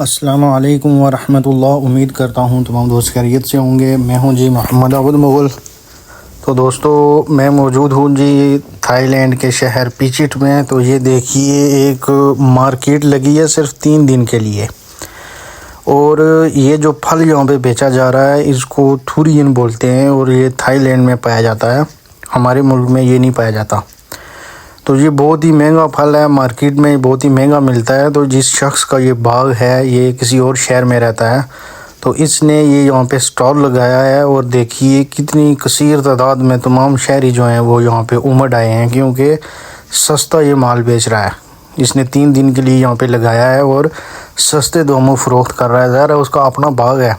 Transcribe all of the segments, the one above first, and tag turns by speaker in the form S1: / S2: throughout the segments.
S1: السلام علیکم ورحمۃ اللہ۔ امید کرتا ہوں تمام دوست خیریت سے ہوں گے۔ میں ہوں جی محمد عبد مغل۔ تو دوستو میں موجود ہوں جی تھائی لینڈ کے شہر پیچٹ میں۔ تو یہ دیکھیے ایک مارکیٹ لگی ہے صرف 3 دن کے لیے، اور یہ جو پھل یہاں پہ بیچا جا رہا ہے اس کو تھورین بولتے ہیں، اور یہ تھائی لینڈ میں پایا جاتا ہے، ہمارے ملک میں یہ نہیں پایا جاتا۔ تو یہ بہت ہی مہنگا پھل ہے، مارکیٹ میں بہت ہی مہنگا ملتا ہے۔ تو جس شخص کا یہ باغ ہے یہ کسی اور شہر میں رہتا ہے، تو اس نے یہ یہاں پہ سٹال لگایا ہے، اور دیکھیے کتنی کثیر تعداد میں تمام شہری جو ہیں وہ یہاں پہ امڈ آئے ہیں، کیونکہ سستا یہ مال بیچ رہا ہے۔ اس نے 3 دن کے لیے یہاں پہ لگایا ہے اور سستے داموں فروخت کر رہا ہے۔ ظاہر ہے اس کا اپنا باغ ہے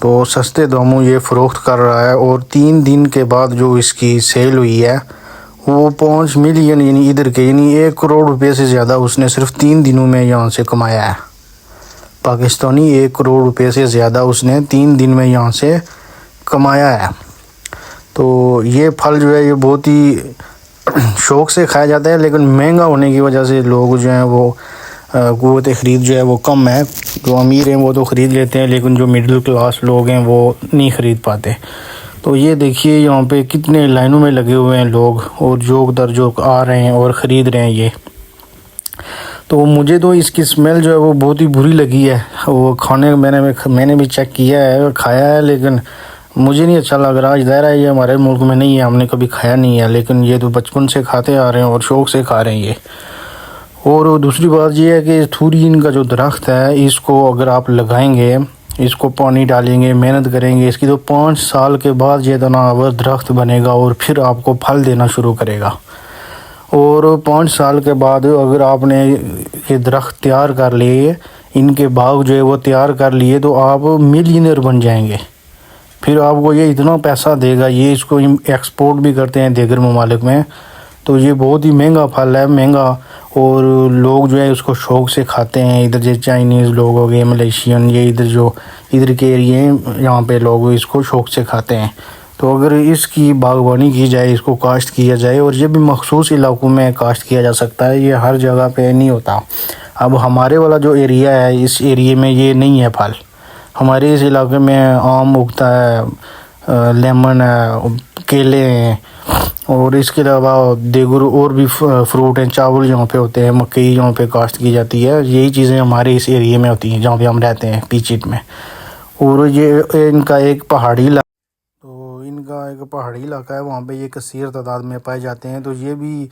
S1: تو سستے داموں یہ فروخت کر رہا ہے، اور 3 دن کے بعد جو اس کی سیل ہوئی ہے وہ 5 ملین یعنی ادھر کے 1 کروڑ روپے سے زیادہ اس نے صرف 3 دنوں میں یہاں سے کمایا ہے۔ پاکستانی 1 کروڑ روپے سے زیادہ اس نے 3 دن میں یہاں سے کمایا ہے۔ تو یہ پھل جو ہے یہ بہت ہی شوق سے کھایا جاتا ہے، لیکن مہنگا ہونے کی وجہ سے لوگ جو ہیں وہ قوت خرید جو ہے وہ کم ہے۔ جو امیر ہیں وہ تو خرید لیتے ہیں، لیکن جو مڈل کلاس لوگ ہیں وہ نہیں خرید پاتے۔ تو یہ دیکھیے یہاں پہ کتنے لائنوں میں لگے ہوئے ہیں لوگ، اور جوک در جوک آ رہے ہیں اور خرید رہے ہیں یہ۔ تو مجھے تو اس کی سمیل جو ہے وہ بہت ہی بری لگی ہے۔ وہ کھانے میں نے بھی چیک کیا ہے، کھایا ہے، لیکن مجھے نہیں اچھا لگ رہا۔ ظاہر ہے یہ ہمارے ملک میں نہیں ہے، ہم نے کبھی کھایا نہیں ہے، لیکن یہ تو بچپن سے کھاتے آ رہے ہیں اور شوق سے کھا رہے ہیں یہ۔ اور دوسری بات یہ ہے کہ تھورین کا جو درخت ہے اس کو اگر آپ لگائیں گے، اس کو پانی ڈالیں گے، محنت کریں گے، اس کی تو 5 سال کے بعد یہ تناور درخت بنے گا اور پھر آپ کو پھل دینا شروع کرے گا۔ اور 5 سال کے بعد اگر آپ نے یہ درخت تیار کر لیے، ان کے باغ جو ہے وہ تیار کر لیے، تو آپ ملینئر بن جائیں گے۔ پھر آپ کو یہ اتنا پیسہ دے گا، یہ اس کو ایکسپورٹ بھی کرتے ہیں دیگر ممالک میں۔ تو یہ بہت ہی مہنگا پھل ہے، مہنگا، اور لوگ جو ہے اس کو شوق سے کھاتے ہیں۔ ادھر جو چائنیز لوگ ہو گئے، ملیشین، یہ ادھر کے ایریے یہاں پہ لوگ اس کو شوق سے کھاتے ہیں۔ تو اگر اس کی باغبانی کی جائے، اس کو کاشت کیا جائے، اور یہ بھی مخصوص علاقوں میں کاشت کیا جا سکتا ہے، یہ ہر جگہ پہ نہیں ہوتا۔ اب ہمارے والا جو ایریا ہے اس ایریے میں یہ نہیں ہے پھل۔ ہمارے اس علاقے میں آم اگتا ہے، لیمن ہے، کیلے ہیں، اور اس کے علاوہ دیگر اور بھی فروٹ ہیں، چاول یہاں پہ ہوتے ہیں، مکئی یہاں پہ کاشت کی جاتی ہے۔ یہی چیزیں ہمارے اس ایریے میں ہوتی ہیں جہاں پہ ہم رہتے ہیں، پیچٹ میں۔ اور یہ ان کا ایک پہاڑی علاقہ ہے، وہاں پہ یہ کثیر تعداد میں پائے جاتے ہیں۔ تو یہ بھی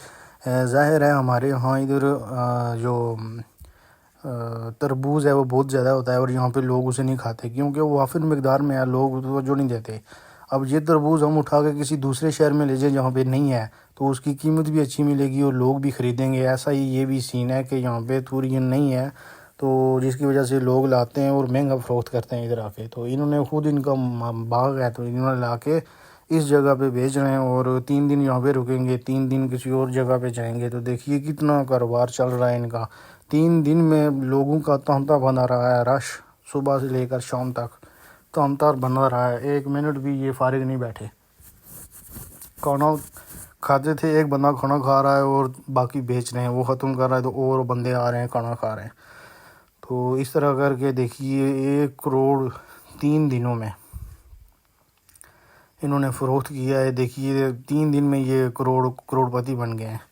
S1: ظاہر ہے ہمارے ہاں ادھر جو تربوز ہے وہ بہت زیادہ ہوتا ہے، اور یہاں پہ لوگ اسے نہیں کھاتے کیونکہ وہ وافر مقدار میں ہے، لوگ توجہ نہیں دیتے۔ اب یہ تربوز ہم اٹھا کے کسی دوسرے شہر میں لے جائیں جہاں پہ نہیں ہے، تو اس کی قیمت بھی اچھی ملے گی اور لوگ بھی خریدیں گے۔ ایسا ہی یہ بھی سین ہے کہ یہاں پہ تھورین نہیں ہے، تو جس کی وجہ سے لوگ لاتے ہیں اور مہنگا فروخت کرتے ہیں ادھر آ کے۔ تو انہوں نے خود، ان کا باغ ہے تو انہوں نے لا کے اس جگہ پہ بیچ رہے ہیں، اور 3 دن یہاں پہ رکیں گے، 3 دن کسی اور جگہ پہ جائیں گے۔ تو دیکھیے کتنا کاروبار چل رہا ہے ان کا۔ 3 دن میں لوگوں کا تانتا بنا رہا ہے، رش صبح سے لے کر شام تک تانتا بنا رہا ہے۔ 1 منٹ بھی یہ فارغ نہیں بیٹھے۔ کھانا کھاتے تھے، ایک بندہ کھانا کھا رہا ہے اور باقی بیچ رہے ہیں، وہ ختم کر رہا ہے تو اور بندے آ رہے ہیں کھانا کھا رہے ہیں۔ تو اس طرح کر کے دیکھیے 1 کروڑ 3 دنوں میں انہوں نے فروخت کیا ہے۔ دیکھیے 3 دن میں یہ کروڑ پتی بن گئے ہیں۔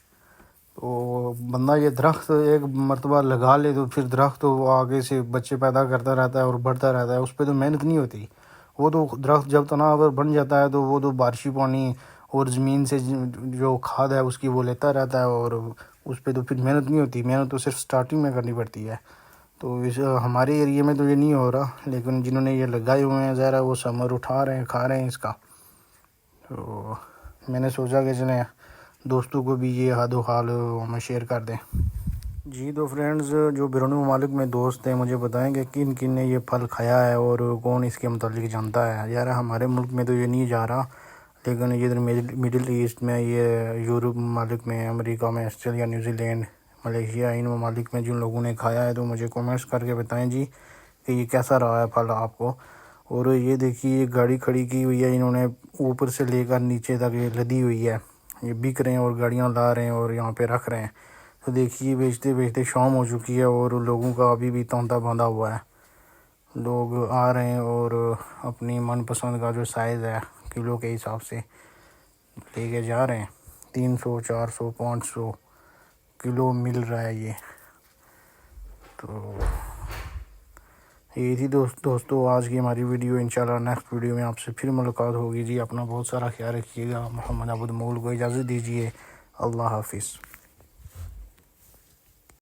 S1: تو بندہ یہ درخت ایک مرتبہ لگا لے تو پھر درخت تو آگے سے بچے پیدا کرتا رہتا ہے اور بڑھتا رہتا ہے، اس پہ تو محنت نہیں ہوتی۔ وہ تو درخت جب تناور بن جاتا ہے تو وہ تو بارشی پانی اور زمین سے جو کھاد ہے اس کی وہ لیتا رہتا ہے، اور اس پہ تو پھر محنت نہیں ہوتی۔ محنت تو صرف سٹارٹنگ میں کرنی پڑتی ہے۔ تو ہمارے ایریے میں تو یہ نہیں ہو رہا، لیکن جنہوں نے یہ لگائے ہوئے ہیں ذرا وہ ثمر اٹھا رہے ہیں، کھا رہے ہیں اس کا۔ تو میں نے سوچا کہ چلیں دوستوں کو بھی یہ حال و حال ہمیں شیئر کر دیں۔ جی تو فرینڈز، جو بیرونی ممالک میں دوست ہیں مجھے بتائیں کہ کن کن نے یہ پھل کھایا ہے اور کون اس کے متعلق جانتا ہے۔ یار ہمارے ملک میں تو یہ نہیں جا رہا، لیکن ادھر مڈل ایسٹ میں، یہ یورپ ممالک میں، امریکہ میں، آسٹریلیا، نیوزی لینڈ، ملیشیا، ان ممالک میں جن لوگوں نے کھایا ہے تو مجھے کمنٹس کر کے بتائیں جی کہ یہ کیسا رہا ہے پھل آپ کو۔ اور یہ دیکھیے یہ گاڑی کھڑی کی ہوئی ہے، انہوں نے اوپر سے لے کر نیچے تک یہ لدی ہوئی ہے، یہ بک رہے ہیں اور گاڑیاں لا رہے ہیں اور یہاں پہ رکھ رہے ہیں۔ تو دیکھیے بیچتے بیچتے شام ہو چکی ہے اور لوگوں کا ابھی بھی تانتا باندھا ہوا ہے. لوگ آ رہے ہیں اور اپنی من پسند کا جو سائز ہے کلو کے حساب سے لے کے جا رہے ہیں. 300 400 500 کلو مل رہا ہے یہ. تو یہ تھی دوستو آج کی ہماری ویڈیو. انشاءاللہ نیکسٹ ویڈیو میں آپ سے پھر ملاقات ہوگی جی. اپنا بہت سارا خیال رکھیے گا. محمد عبد مغل کو اجازت دیجیے. اللہ حافظ.